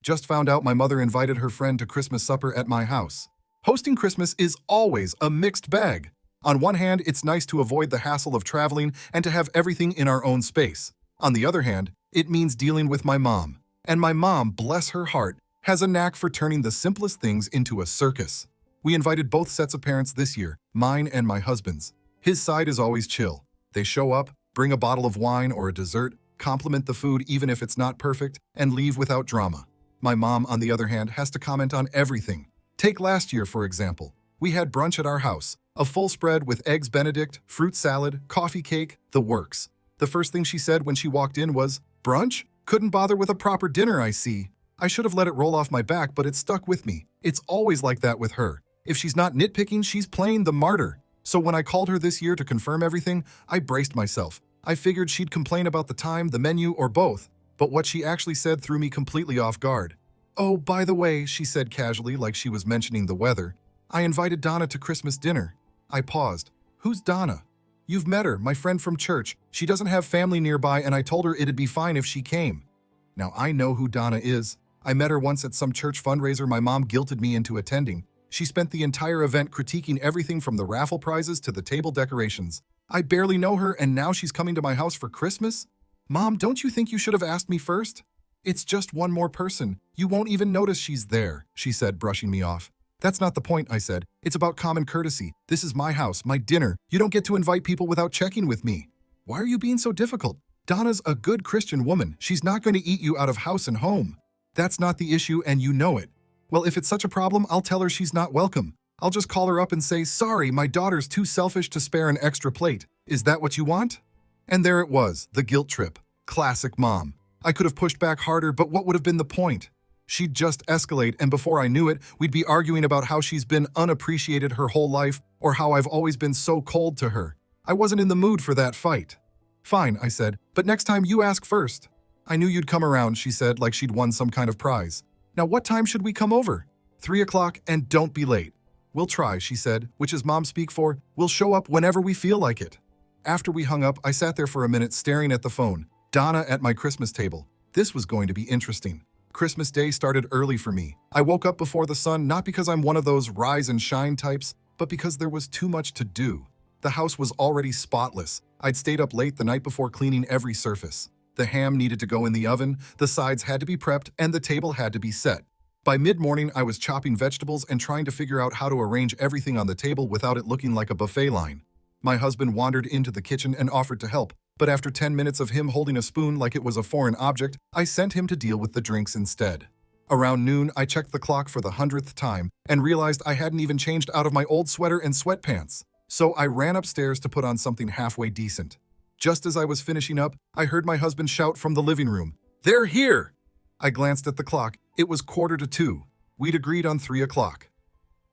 Just found out my mother invited her friend to Christmas supper at my house. Hosting Christmas is always a mixed bag. On one hand, it's nice to avoid the hassle of traveling and to have everything in our own space. On the other hand, it means dealing with my mom. And my mom, bless her heart, has a knack for turning the simplest things into a circus. We invited both sets of parents this year, mine and my husband's. His side is always chill. They show up, bring a bottle of wine or a dessert, compliment the food even if it's not perfect, and leave without drama. My mom, on the other hand, has to comment on everything. Take last year, for example. We had brunch at our house, a full spread with eggs Benedict, fruit salad, coffee cake, the works. The first thing she said when she walked in was, "Brunch? Couldn't bother with a proper dinner, I see." I should have let it roll off my back, but it stuck with me. It's always like that with her. If she's not nitpicking, she's playing the martyr. So when I called her this year to confirm everything, I braced myself. I figured she'd complain about the time, the menu, or both. But what she actually said threw me completely off guard. "Oh, by the way," she said casually like she was mentioning the weather, "I invited Donna to Christmas dinner." I paused. "Who's Donna?" "You've met her, my friend from church. She doesn't have family nearby and I told her it'd be fine if she came." Now I know who Donna is. I met her once at some church fundraiser my mom guilted me into attending. She spent the entire event critiquing everything from the raffle prizes to the table decorations. I barely know her and now she's coming to my house for Christmas? Mom, don't you think you should have asked me first? "It's just one more person. You won't even notice she's there," she said, brushing me off. "That's not the point," I said. "It's about common courtesy. This is my house, my dinner. You don't get to invite people without checking with me." "Why are you being so difficult? Donna's a good Christian woman. She's not going to eat you out of house and home." "That's not the issue and you know it." "Well, if it's such a problem, I'll tell her she's not welcome. I'll just call her up and say, 'Sorry, my daughter's too selfish to spare an extra plate.' Is that what you want?" And there it was, the guilt trip. Classic mom. I could have pushed back harder, but what would have been the point? She'd just escalate, and before I knew it, we'd be arguing about how she's been unappreciated her whole life or how I've always been so cold to her. I wasn't in the mood for that fight. "Fine," I said, "but next time you ask first." "I knew you'd come around," she said, like she'd won some kind of prize. "Now what time should we come over?" 3 o'clock, and don't be late." "We'll try," she said, which is mom speak for, "We'll show up whenever we feel like it." After we hung up, I sat there for a minute staring at the phone. Donna at my Christmas table. This was going to be interesting. Christmas Day started early for me. I woke up before the sun not because I'm one of those rise and shine types, but because there was too much to do. The house was already spotless. I'd stayed up late the night before cleaning every surface. The ham needed to go in the oven, the sides had to be prepped, and the table had to be set. By mid-morning, I was chopping vegetables and trying to figure out how to arrange everything on the table without it looking like a buffet line. My husband wandered into the kitchen and offered to help, but after 10 minutes of him holding a spoon like it was a foreign object, I sent him to deal with the drinks instead. Around noon, I checked the clock for the 100th time and realized I hadn't even changed out of my old sweater and sweatpants. So I ran upstairs to put on something halfway decent. Just as I was finishing up, I heard my husband shout from the living room, "They're here!" I glanced at the clock. It was 1:45. We'd agreed on 3 o'clock.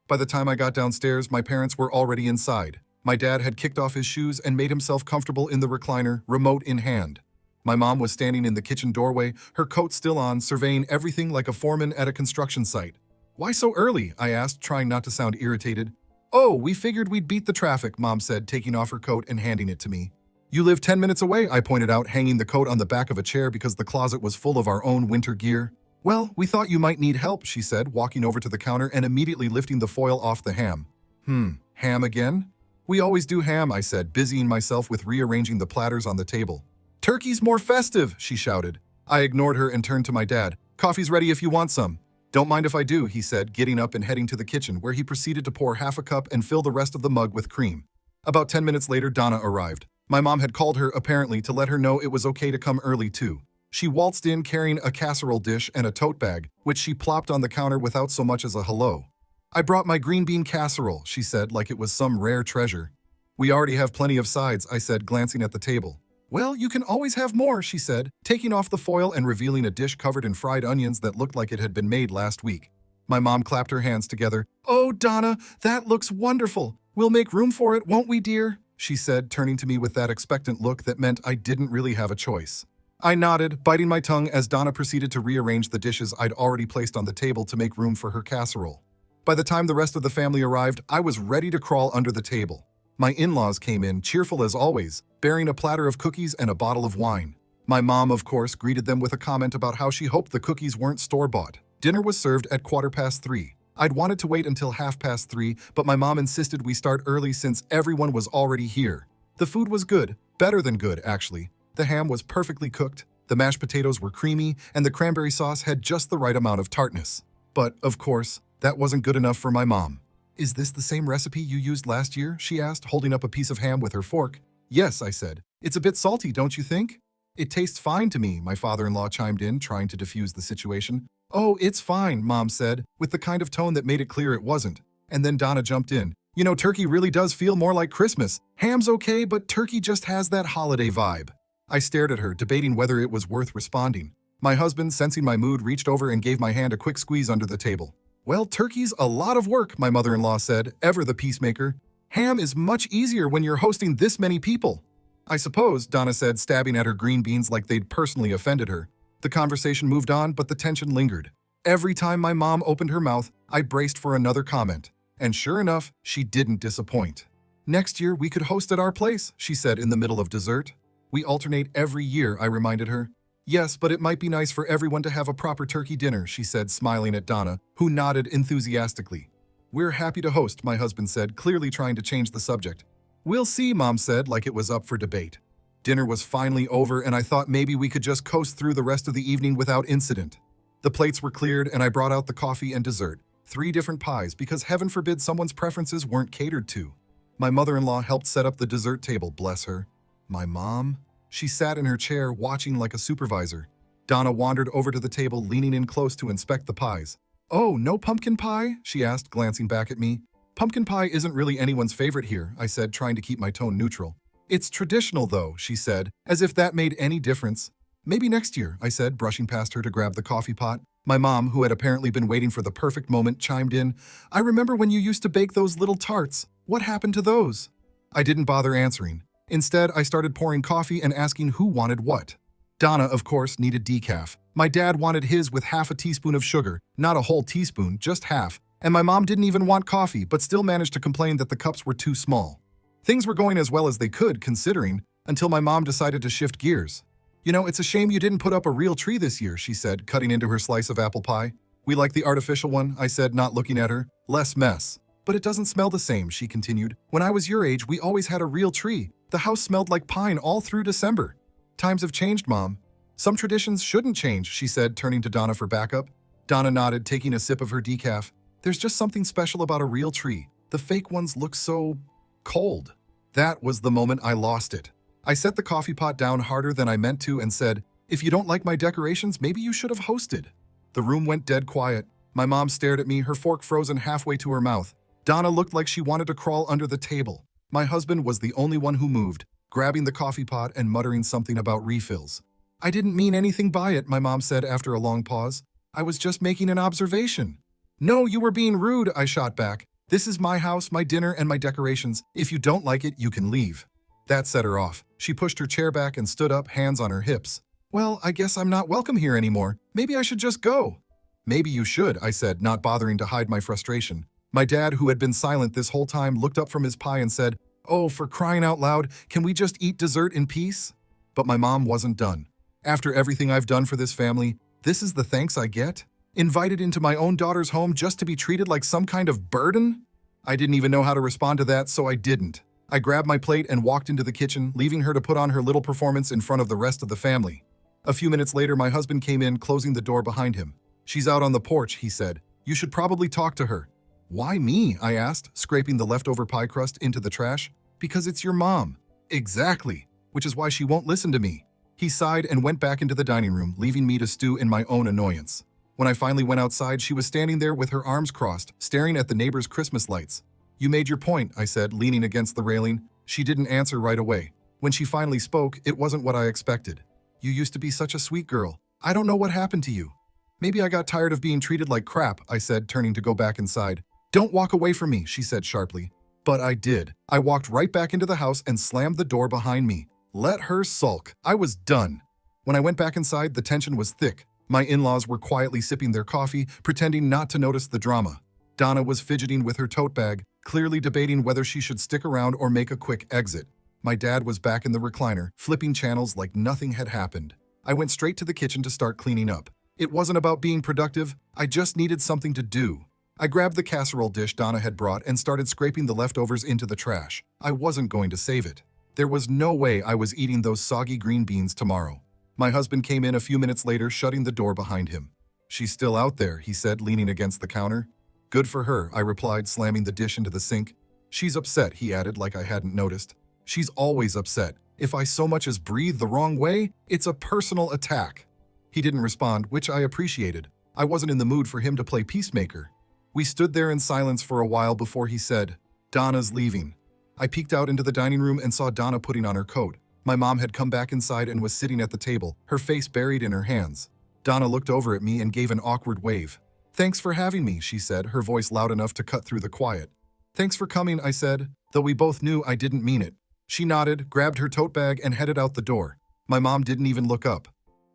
By the time I got downstairs, my parents were already inside. My dad had kicked off his shoes and made himself comfortable in the recliner, remote in hand. My mom was standing in the kitchen doorway, her coat still on, surveying everything like a foreman at a construction site. "Why so early?" I asked, trying not to sound irritated. "Oh, we figured we'd beat the traffic," Mom said, taking off her coat and handing it to me. "You live 10 minutes away," I pointed out, hanging the coat on the back of a chair because the closet was full of our own winter gear. "Well, we thought you might need help," she said, walking over to the counter and immediately lifting the foil off the ham. Ham again?" "We always do ham," I said, busying myself with rearranging the platters on the table. "Turkey's more festive," she shouted. I ignored her and turned to my dad. "Coffee's ready if you want some." "Don't mind if I do," he said, getting up and heading to the kitchen, where he proceeded to pour half a cup and fill the rest of the mug with cream. About 10 minutes later, Donna arrived. My mom had called her, apparently, to let her know it was okay to come early, too. She waltzed in carrying a casserole dish and a tote bag, which she plopped on the counter without so much as a hello. "I brought my green bean casserole," she said, like it was some rare treasure. "We already have plenty of sides," I said, glancing at the table. "Well, you can always have more," she said, taking off the foil and revealing a dish covered in fried onions that looked like it had been made last week. My mom clapped her hands together. "Oh, Donna, that looks wonderful. We'll make room for it, won't we, dear?" she said, turning to me with that expectant look that meant I didn't really have a choice. I nodded, biting my tongue as Donna proceeded to rearrange the dishes I'd already placed on the table to make room for her casserole. By the time the rest of the family arrived, I was ready to crawl under the table. My in-laws came in, cheerful as always, bearing a platter of cookies and a bottle of wine. My mom, of course, greeted them with a comment about how she hoped the cookies weren't store-bought. Dinner was served at 3:15. I'd wanted to wait until 3:30, but my mom insisted we start early since everyone was already here. The food was good, better than good, actually. The ham was perfectly cooked, the mashed potatoes were creamy, and the cranberry sauce had just the right amount of tartness. But, of course, that wasn't good enough for my mom. "Is this the same recipe you used last year?" she asked, holding up a piece of ham with her fork. "Yes," I said. "It's a bit salty, don't you think?" "It tastes fine to me," my father-in-law chimed in, trying to defuse the situation. "Oh, it's fine," Mom said, with the kind of tone that made it clear it wasn't. And then Donna jumped in. "You know, turkey really does feel more like Christmas. Ham's okay, but turkey just has that holiday vibe." I stared at her, debating whether it was worth responding. My husband, sensing my mood, reached over and gave my hand a quick squeeze under the table. "Well, turkey's a lot of work," my mother-in-law said, ever the peacemaker. "Ham is much easier when you're hosting this many people." "I suppose," Donna said, stabbing at her green beans like they'd personally offended her. The conversation moved on, but the tension lingered. Every time my mom opened her mouth, I braced for another comment. And sure enough, she didn't disappoint. "Next year, we could host at our place," she said in the middle of dessert. "We alternate every year," I reminded her. "Yes, but it might be nice for everyone to have a proper turkey dinner," she said, smiling at Donna, who nodded enthusiastically. "We're happy to host," my husband said, clearly trying to change the subject. "We'll see," Mom said, like it was up for debate. Dinner was finally over, and I thought maybe we could just coast through the rest of the evening without incident. The plates were cleared, and I brought out the coffee and dessert. 3 different pies, because heaven forbid someone's preferences weren't catered to. My mother-in-law helped set up the dessert table, bless her. My mom? She sat in her chair, watching like a supervisor. Donna wandered over to the table, leaning in close to inspect the pies. "Oh, no pumpkin pie?" she asked, glancing back at me. "Pumpkin pie isn't really anyone's favorite here," I said, trying to keep my tone neutral. "It's traditional, though," she said, as if that made any difference. "Maybe next year," I said, brushing past her to grab the coffee pot. My mom, who had apparently been waiting for the perfect moment, chimed in. "I remember when you used to bake those little tarts. What happened to those?" I didn't bother answering. Instead, I started pouring coffee and asking who wanted what. Donna, of course, needed decaf. My dad wanted his with half a teaspoon of sugar, not a whole teaspoon, just half. And my mom didn't even want coffee, but still managed to complain that the cups were too small. Things were going as well as they could, considering, until my mom decided to shift gears. "You know, it's a shame you didn't put up a real tree this year," she said, cutting into her slice of apple pie. "We like the artificial one," I said, not looking at her. "Less mess." "But it doesn't smell the same," she continued. "When I was your age, we always had a real tree. The house smelled like pine all through December." "Times have changed, Mom." "Some traditions shouldn't change," she said, turning to Donna for backup. Donna nodded, taking a sip of her decaf. "There's just something special about a real tree. The fake ones look so cold." That was the moment I lost it. I set the coffee pot down harder than I meant to and said, "If you don't like my decorations, maybe you should have hosted." The room went dead quiet. My mom stared at me, her fork frozen halfway to her mouth. Donna looked like she wanted to crawl under the table. My husband was the only one who moved, grabbing the coffee pot and muttering something about refills. "I didn't mean anything by it," my mom said after a long pause. "I was just making an observation." "No, you were being rude," I shot back. "This is my house, my dinner, and my decorations. If you don't like it, you can leave." That set her off. She pushed her chair back and stood up, hands on her hips. "Well, I guess I'm not welcome here anymore. Maybe I should just go." "Maybe you should," I said, not bothering to hide my frustration. My dad, who had been silent this whole time, looked up from his pie and said, "Oh, for crying out loud, can we just eat dessert in peace?" But my mom wasn't done. "After everything I've done for this family, this is the thanks I get? Invited into my own daughter's home just to be treated like some kind of burden?" I didn't even know how to respond to that, so I didn't. I grabbed my plate and walked into the kitchen, leaving her to put on her little performance in front of the rest of the family. A few minutes later, my husband came in, closing the door behind him. "She's out on the porch," he said. "You should probably talk to her." "Why me?" I asked, scraping the leftover pie crust into the trash. "Because it's your mom." "Exactly. Which is why she won't listen to me." He sighed and went back into the dining room, leaving me to stew in my own annoyance. When I finally went outside, she was standing there with her arms crossed, staring at the neighbor's Christmas lights. "You made your point," I said, leaning against the railing. She didn't answer right away. When she finally spoke, it wasn't what I expected. "You used to be such a sweet girl. I don't know what happened to you." "Maybe I got tired of being treated like crap," I said, turning to go back inside. "Don't walk away from me," she said sharply. But I did. I walked right back into the house and slammed the door behind me. Let her sulk. I was done. When I went back inside, the tension was thick. My in-laws were quietly sipping their coffee, pretending not to notice the drama. Donna was fidgeting with her tote bag, clearly debating whether she should stick around or make a quick exit. My dad was back in the recliner, flipping channels like nothing had happened. I went straight to the kitchen to start cleaning up. It wasn't about being productive, I just needed something to do. I grabbed the casserole dish Donna had brought and started scraping the leftovers into the trash. I wasn't going to save it. There was no way I was eating those soggy green beans tomorrow. My husband came in a few minutes later, shutting the door behind him. "She's still out there," he said, leaning against the counter. "Good for her," I replied, slamming the dish into the sink. "She's upset," he added like I hadn't noticed. "She's always upset. If I so much as breathe the wrong way, it's a personal attack." He didn't respond, which I appreciated. I wasn't in the mood for him to play peacemaker. We stood there in silence for a while before he said, "Donna's leaving." I peeked out into the dining room and saw Donna putting on her coat. My mom had come back inside and was sitting at the table, her face buried in her hands. Donna looked over at me and gave an awkward wave. "Thanks for having me," she said, her voice loud enough to cut through the quiet. "Thanks for coming," I said, though we both knew I didn't mean it. She nodded, grabbed her tote bag, and headed out the door. My mom didn't even look up.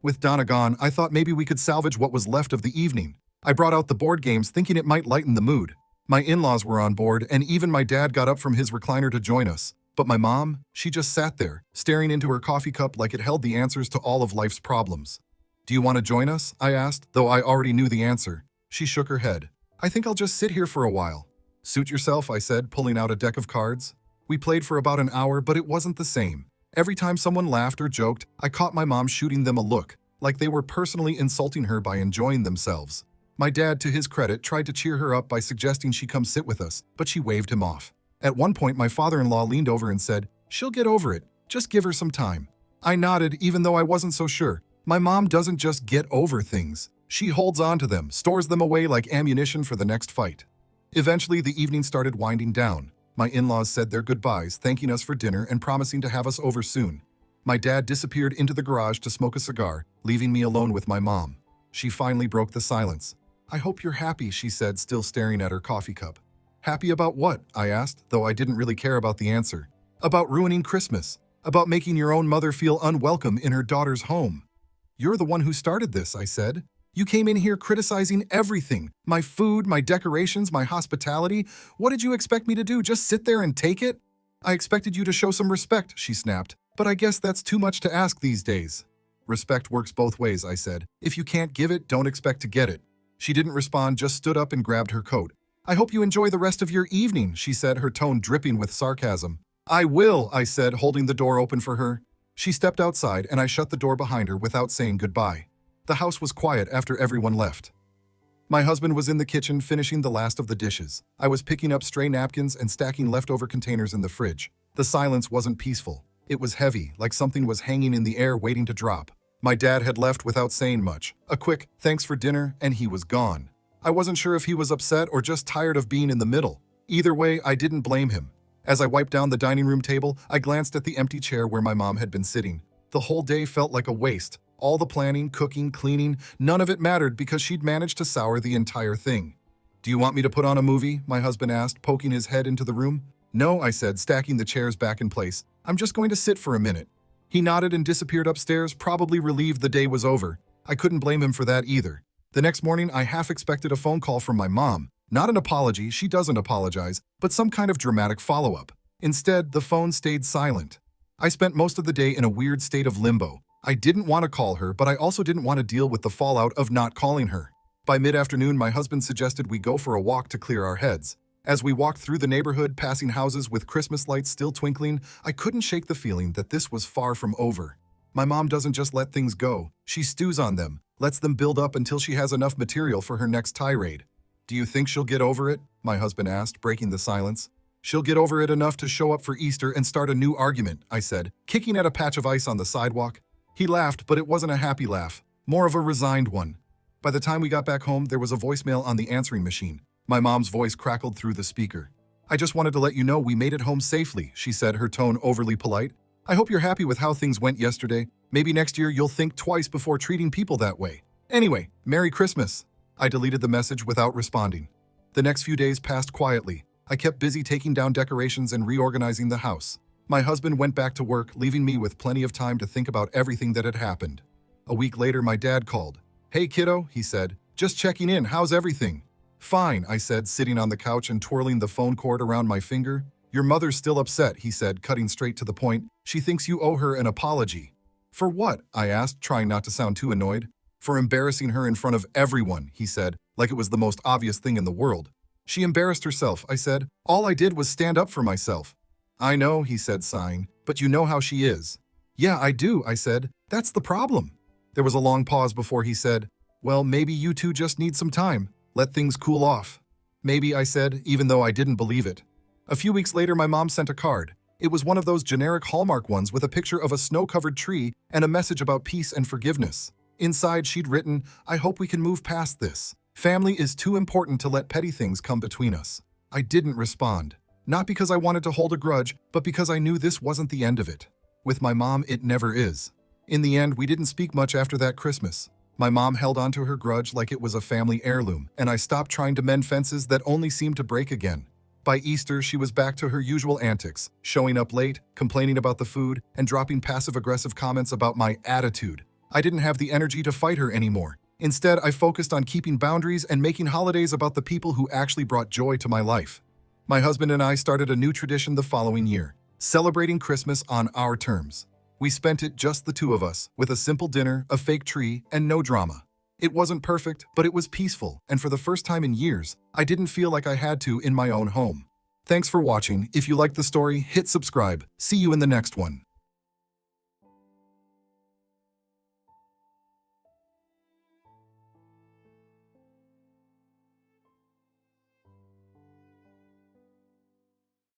With Donna gone, I thought maybe we could salvage what was left of the evening. I brought out the board games thinking it might lighten the mood. My in-laws were on board, and even my dad got up from his recliner to join us. But my mom, she just sat there, staring into her coffee cup like it held the answers to all of life's problems. "Do you want to join us?" I asked, though I already knew the answer. She shook her head. "I think I'll just sit here for a while." "Suit yourself," I said, pulling out a deck of cards. We played for about an hour, but it wasn't the same. Every time someone laughed or joked, I caught my mom shooting them a look, like they were personally insulting her by enjoying themselves. My dad, to his credit, tried to cheer her up by suggesting she come sit with us, but she waved him off. At one point, my father-in-law leaned over and said, "She'll get over it. Just give her some time." I nodded, even though I wasn't so sure. My mom doesn't just get over things. She holds on to them, stores them away like ammunition for the next fight. Eventually, the evening started winding down. My in-laws said their goodbyes, thanking us for dinner and promising to have us over soon. My dad disappeared into the garage to smoke a cigar, leaving me alone with my mom. She finally broke the silence. "I hope you're happy," she said, still staring at her coffee cup. "Happy about what?" I asked, though I didn't really care about the answer. "About ruining Christmas. About making your own mother feel unwelcome in her daughter's home." "You're the one who started this," I said. "You came in here criticizing everything. My food, my decorations, my hospitality. What did you expect me to do, just sit there and take it?" "I expected you to show some respect," she snapped. "But I guess that's too much to ask these days." "Respect works both ways," I said. "If you can't give it, don't expect to get it." She didn't respond, just stood up and grabbed her coat. "I hope you enjoy the rest of your evening," she said, her tone dripping with sarcasm. "I will," I said, holding the door open for her. She stepped outside, and I shut the door behind her without saying goodbye. The house was quiet after everyone left. My husband was in the kitchen finishing the last of the dishes. I was picking up stray napkins and stacking leftover containers in the fridge. The silence wasn't peaceful. It was heavy, like something was hanging in the air waiting to drop. My dad had left without saying much. A quick, "Thanks for dinner," and he was gone. I wasn't sure if he was upset or just tired of being in the middle. Either way, I didn't blame him. As I wiped down the dining room table, I glanced at the empty chair where my mom had been sitting. The whole day felt like a waste. All the planning, cooking, cleaning, none of it mattered because she'd managed to sour the entire thing. "Do you want me to put on a movie?" my husband asked, poking his head into the room. "No," I said, stacking the chairs back in place. "I'm just going to sit for a minute." He nodded and disappeared upstairs, probably relieved the day was over. I couldn't blame him for that either. The next morning, I half expected a phone call from my mom. Not an apology, she doesn't apologize, but some kind of dramatic follow-up. Instead, the phone stayed silent. I spent most of the day in a weird state of limbo. I didn't want to call her, but I also didn't want to deal with the fallout of not calling her. By mid-afternoon, my husband suggested we go for a walk to clear our heads. As we walked through the neighborhood, passing houses with Christmas lights still twinkling, I couldn't shake the feeling that this was far from over. My mom doesn't just let things go. She stews on them, lets them build up until she has enough material for her next tirade. "Do you think she'll get over it?" my husband asked, breaking the silence. "She'll get over it enough to show up for Easter and start a new argument," I said, kicking at a patch of ice on the sidewalk. He laughed, but it wasn't a happy laugh, more of a resigned one. By the time we got back home, there was a voicemail on the answering machine. My mom's voice crackled through the speaker. "I just wanted to let you know we made it home safely," she said, her tone overly polite. "I hope you're happy with how things went yesterday. Maybe next year you'll think twice before treating people that way. Anyway, Merry Christmas." I deleted the message without responding. The next few days passed quietly. I kept busy taking down decorations and reorganizing the house. My husband went back to work, leaving me with plenty of time to think about everything that had happened. A week later, my dad called. "Hey kiddo," he said, "just checking in, how's everything?" "Fine," I said, sitting on the couch and twirling the phone cord around my finger. Your mother's still upset, he said, cutting straight to the point. She thinks you owe her an apology. For what? I asked, trying not to sound too annoyed. For embarrassing her in front of everyone, he said, like it was the most obvious thing in the world. She embarrassed herself, I said. All I did was stand up for myself. I know, he said, sighing, but you know how she is. Yeah, I do, I said. That's the problem. There was a long pause before he said, well, maybe you two just need some time. Let things cool off. Maybe, I said, even though I didn't believe it. A few weeks later, my mom sent a card. It was one of those generic Hallmark ones with a picture of a snow-covered tree and a message about peace and forgiveness. Inside, she'd written, I hope we can move past this. Family is too important to let petty things come between us. I didn't respond. Not because I wanted to hold a grudge, but because I knew this wasn't the end of it. With my mom, it never is. In the end, we didn't speak much after that Christmas. My mom held on to her grudge like it was a family heirloom, and I stopped trying to mend fences that only seemed to break again. By Easter, she was back to her usual antics, showing up late, complaining about the food, and dropping passive-aggressive comments about my attitude. I didn't have the energy to fight her anymore. Instead, I focused on keeping boundaries and making holidays about the people who actually brought joy to my life. My husband and I started a new tradition the following year, celebrating Christmas on our terms. We spent it just the two of us, with a simple dinner, a fake tree, and no drama. It wasn't perfect, but it was peaceful, and for the first time in years, I didn't feel like I had to in my own home. Thanks for watching. If you liked the story, hit subscribe. See you in the next one.